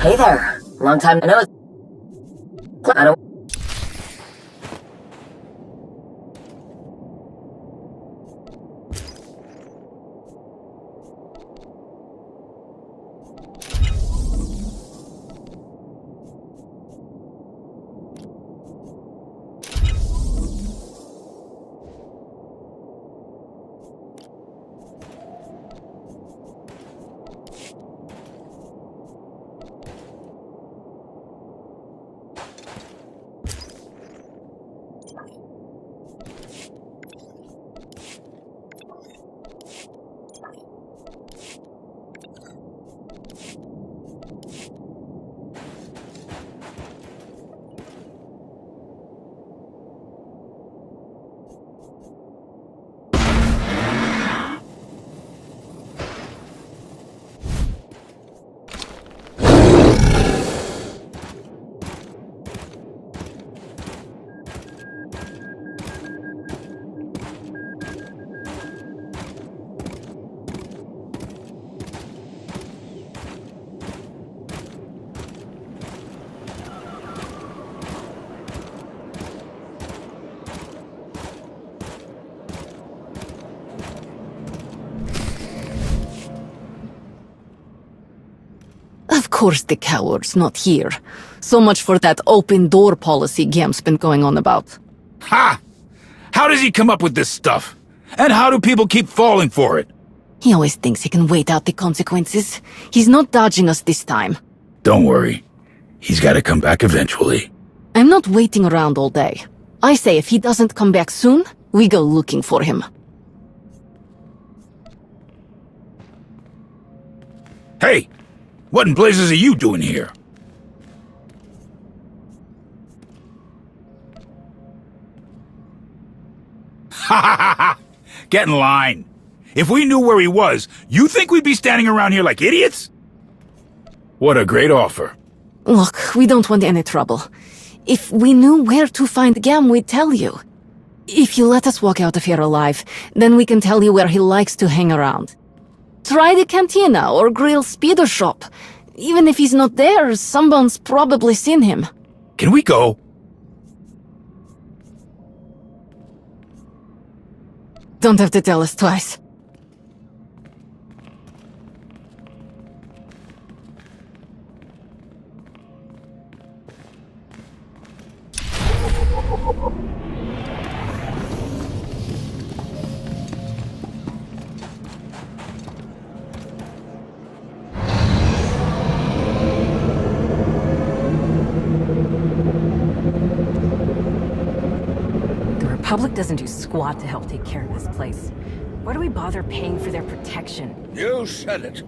Hey there. Long time no. I don't. Of course the coward's not here. So much for that open-door policy Gam's been going on about. Ha! How does he come up with this stuff? And how do people keep falling for it? He always thinks he can wait out the consequences. He's not dodging us this time. Don't worry. He's gotta come back eventually. I'm not waiting around all day. I say if he doesn't come back soon, we go looking for him. Hey! What in blazes are you doing here? Ha ha ha ha! Get in line. If we knew where he was, you think we'd be standing around here like idiots? What a great offer. Look, we don't want any trouble. If we knew where to find Gam, we'd tell you. If you let us walk out of here alive, then we can tell you where he likes to hang around. Try the cantina or grill speeder shop. Even if he's not there, someone's probably seen him. Can we go? Don't have to tell us twice. The Republic doesn't do squat to help take care of this place. Why do we bother paying for their protection? You said it.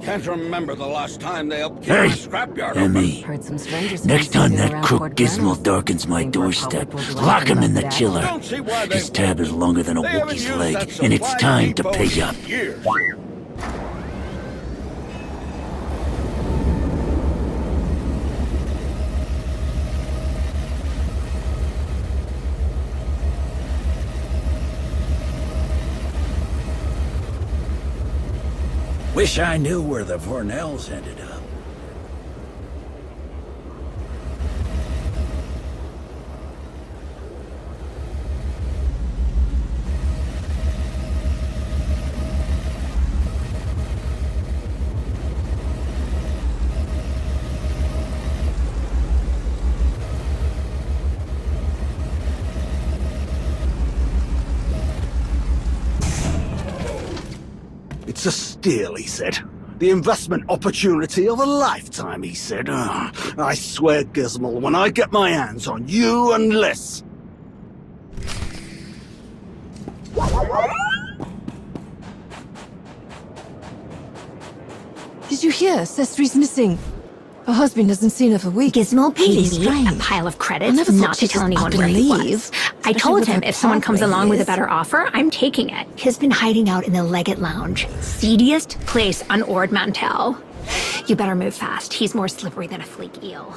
Can't remember the last time they helped keep my scrapyard open. Emmy. Heard some strangers. Next time that around crook Fort Gizmo Reynolds. darkens my Think the doorstep, Republic will do lock him anything in the about that? chiller. Don't see why they His tab is longer than a They haven't Wookiee's used leg, that and it's supply time to depot pay up. in years. Wish I knew where the Vornells ended up. It's a steal, he said. The investment opportunity of a lifetime, he said. I swear, Gizmo, when I get my hands on you and Liz... Did you hear? Sestri's missing. Her husband hasn't seen her for weeks. Gizmo paid Really me strange. a pile of credits never thought not to she'd tell just anyone up where and he leave, was. I especially told with him how if someone comes popular he along with a is. better offer, I'm taking it. He's been hiding out in the Leggett Lounge, seediest place on Ord Mantell. You better move fast. He's more slippery than a fleek eel.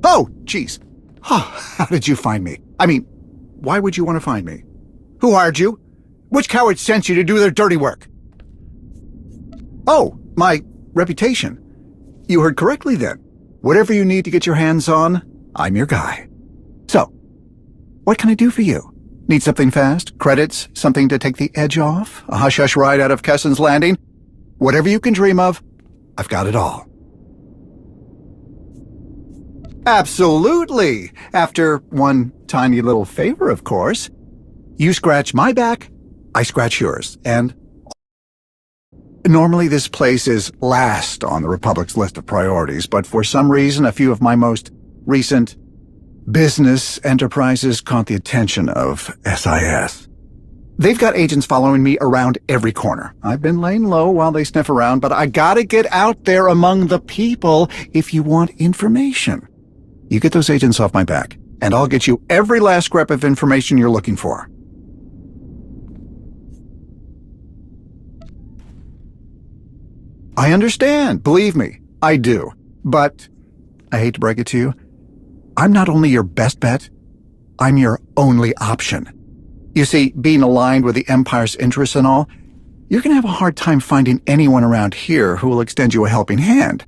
Oh, jeez. How did you find me? I mean, why would you want to find me? Who hired you? Which coward sent you to do their dirty work? Oh, my reputation. You heard correctly then. Whatever you need to get your hands on, I'm your guy. So, what can I do for you? Need something fast? Credits? Something to take the edge off? A hush-hush ride out of Kessen's Landing? Whatever you can dream of, I've got it all. Absolutely! After one tiny little favor, of course. You scratch my back, I scratch yours, and... Normally this place is last on the Republic's list of priorities, but for some reason a few of my most recent business enterprises caught the attention of SIS. They've got agents following me around every corner. I've been laying low while they sniff around, but I gotta get out there among the people if you want information. You get those agents off my back, and I'll get you every last scrap of information you're looking for. I understand, believe me, I do. But, I hate to break it to you, I'm not only your best bet, I'm your only option. You see, being aligned with the Empire's interests and all, you're gonna have a hard time finding anyone around here who will extend you a helping hand.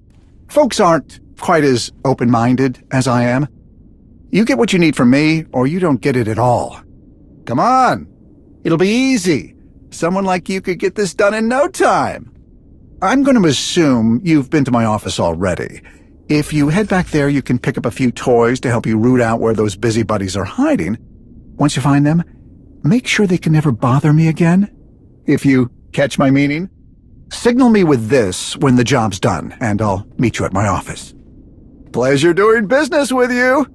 Folks aren't quite as open-minded as I am. You get what you need from me, or you don't get it at all. Come on, it'll be easy. Someone like you could get this done in no time. I'm going to assume you've been to my office already. If you head back there, you can pick up a few toys to help you root out where those busybodies are hiding. Once you find them, make sure they can never bother me again. If you catch my meaning, signal me with this when the job's done, and I'll meet you at my office. Pleasure doing business with you.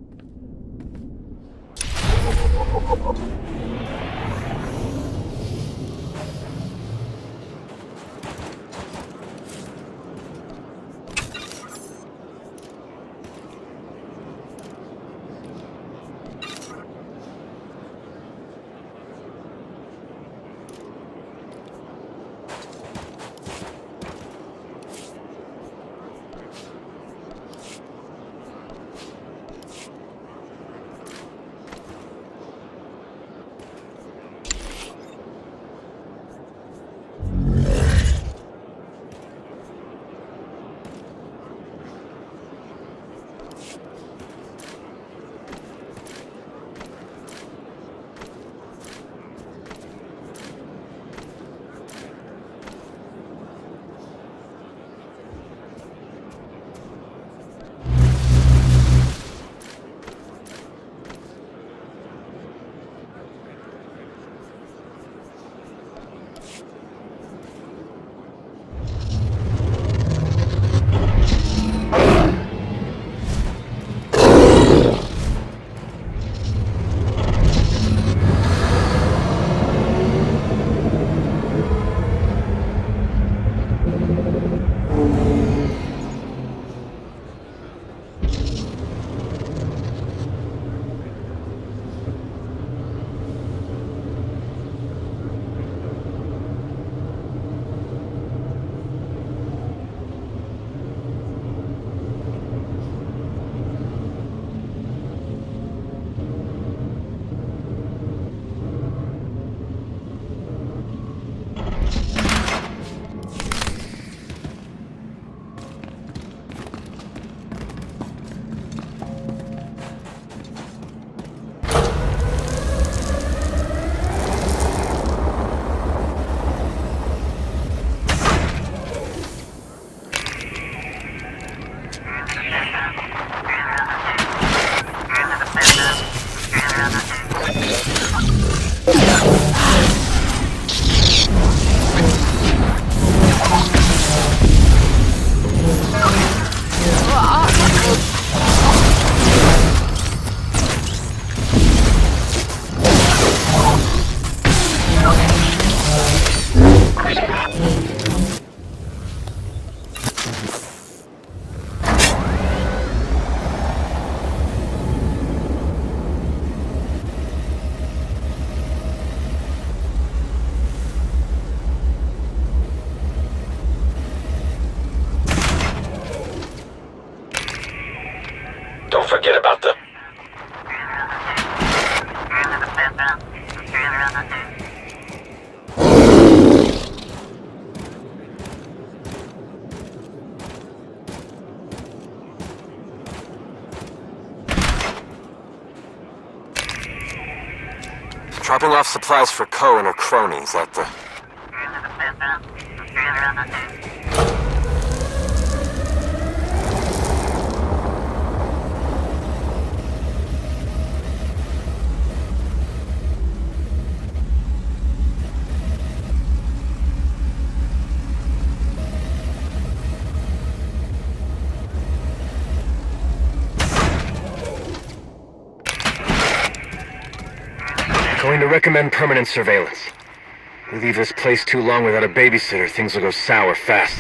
Dropping off supplies for Co and her cronies at the... Going to recommend permanent surveillance. We leave this place too long without a babysitter, things will go sour fast.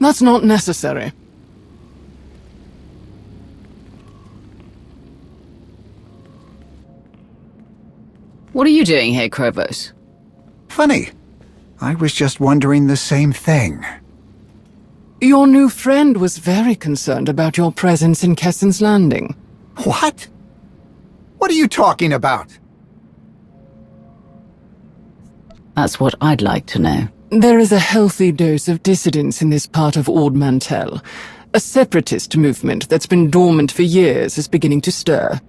That's not necessary. What are you doing here, Krovos? Funny. I was just wondering the same thing. Your new friend was very concerned about your presence in Kessen's Landing. What? What are you talking about? That's what I'd like to know. There is a healthy dose of dissidence in this part of Ord Mantell. A separatist movement that's been dormant for years is beginning to stir.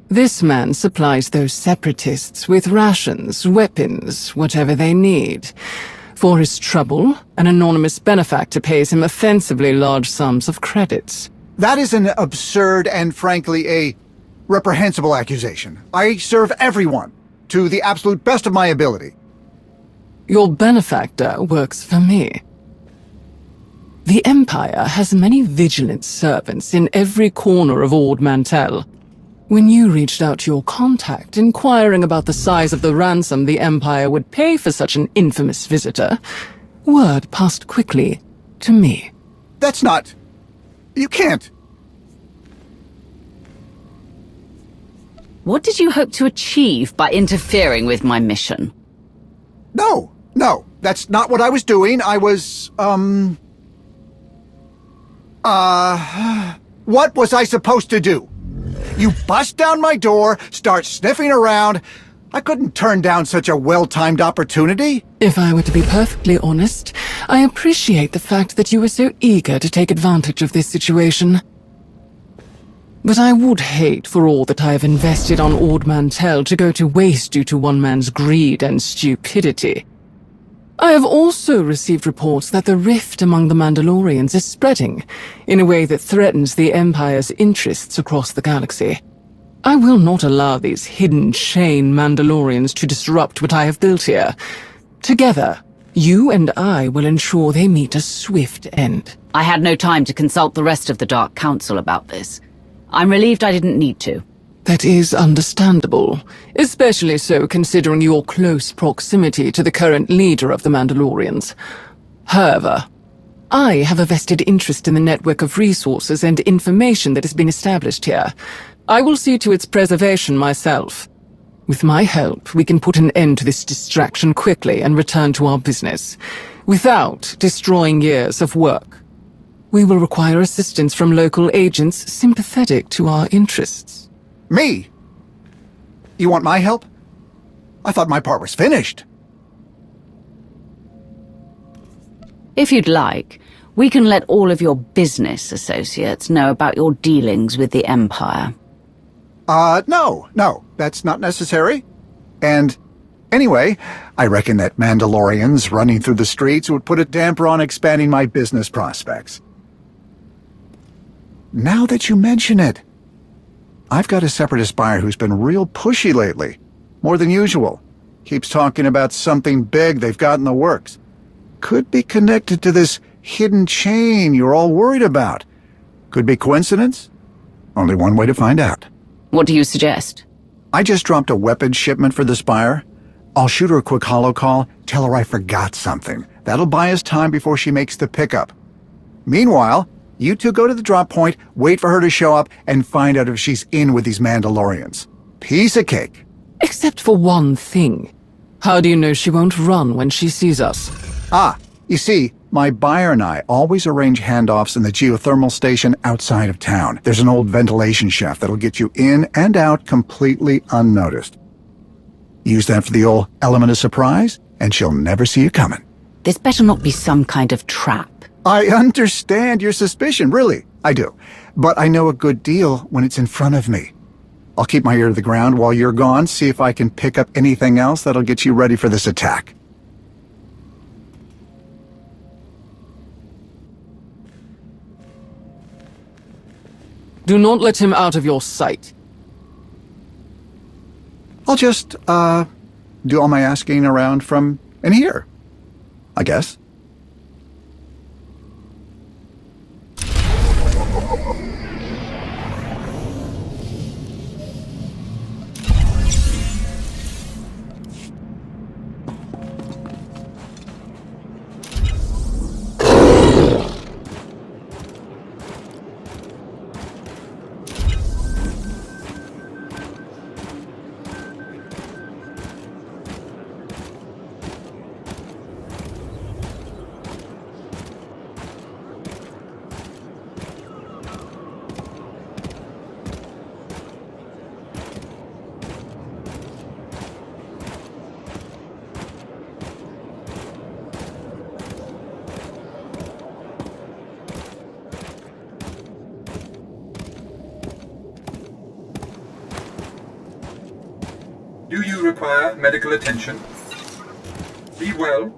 This man supplies those separatists with rations, weapons, whatever they need. For his trouble, an anonymous benefactor pays him offensively large sums of credits. That is an absurd and frankly a reprehensible accusation. I serve everyone to the absolute best of my ability. Your benefactor works for me. The Empire has many vigilant servants in every corner of Ord Mantell. When you reached out to your contact, inquiring about the size of the ransom the Empire would pay for such an infamous visitor, word passed quickly to me. That's not... You can't. What did you hope to achieve by interfering with my mission? No, that's not what I was doing. I was, what was I supposed to do? You bust down my door, start sniffing around. I couldn't turn down such a well-timed opportunity. If I were to be perfectly honest, I appreciate the fact that you were so eager to take advantage of this situation. But I would hate for all that I have invested on Ord Mantell to go to waste due to one man's greed and stupidity. I have also received reports that the rift among the Mandalorians is spreading in a way that threatens the Empire's interests across the galaxy. I will not allow these hidden chain Mandalorians to disrupt what I have built here. Together, you and I will ensure they meet a swift end. I had no time to consult the rest of the Dark Council about this. I'm relieved I didn't need to. That is understandable, especially so considering your close proximity to the current leader of the Mandalorians. However, I have a vested interest in the network of resources and information that has been established here. I will see to its preservation myself. With my help, we can put an end to this distraction quickly and return to our business, without destroying years of work. We will require assistance from local agents sympathetic to our interests. Me? You want my help? I thought my part was finished. If you'd like, we can let all of your business associates know about your dealings with the Empire. No, that's not necessary. And anyway, I reckon that Mandalorians running through the streets would put a damper on expanding my business prospects. Now that you mention it, I've got a Separatist buyer who's been real pushy lately. More than usual. Keeps talking about something big they've got in the works. Could be connected to this hidden chain you're all worried about. Could be coincidence? Only one way to find out. What do you suggest? I just dropped a weapons shipment for this buyer. I'll shoot her a quick holo call, tell her I forgot something. That'll buy us time before she makes the pickup. Meanwhile, you two go to the drop point, wait for her to show up, and find out if she's in with these Mandalorians. Piece of cake. Except for one thing. How do you know she won't run when she sees us? You see, my buyer and I always arrange handoffs in the geothermal station outside of town. There's an old ventilation shaft that'll get you in and out completely unnoticed. Use that for the old element of surprise, and she'll never see you coming. This better not be some kind of trap. I understand your suspicion, really. I do. But I know a good deal when it's in front of me. I'll keep my ear to the ground while you're gone, see if I can pick up anything else that'll get you ready for this attack. Do not let him out of your sight. I'll just, do all my asking around from in here, I guess. Do you require medical attention? Be well.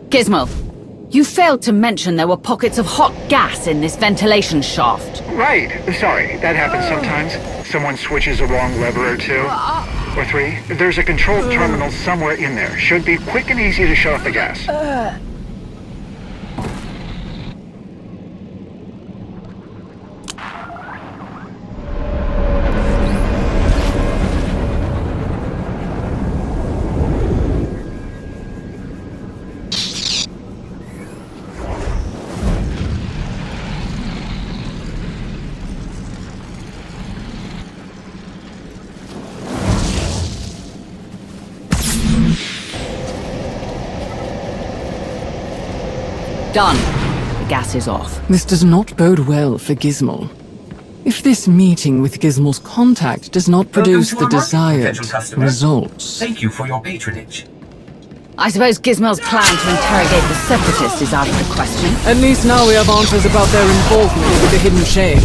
Gizmo, you failed to mention there were pockets of hot gas in this ventilation shaft. Right. Sorry, that happens sometimes. Someone switches a wrong lever or two. Or three. There's a controlled terminal somewhere in there. Should be quick and easy to shut off the gas. Done. The gas is off. This does not bode well for Gizmo. If this meeting with Gizmo's contact does not produce the desired results... Thank you for your patronage. I suppose Gizmo's plan to interrogate the Separatists is out of the question. At least now we have answers about their involvement with the Hidden Chain.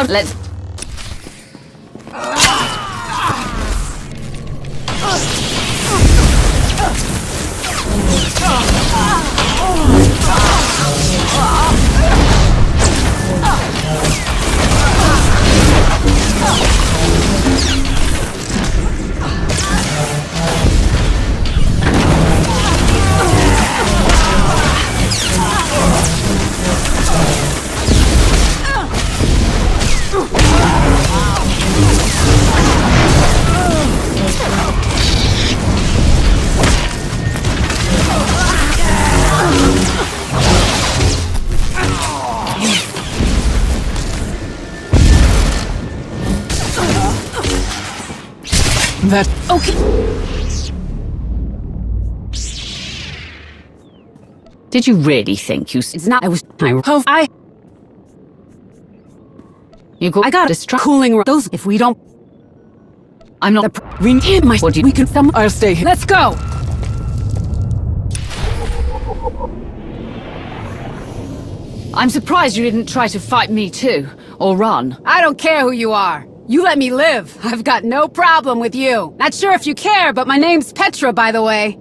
Let's... That... Okay. Did you really think you... It's not... I was... You go... I got a cooling... Those... If we don't... I'm not... We need my... We can... I'll stay here. Let's go! I'm surprised you didn't try to fight me too, or run. I don't care who you are. You let me live. I've got no problem with you. Not sure if you care, but my name's Petra, by the way.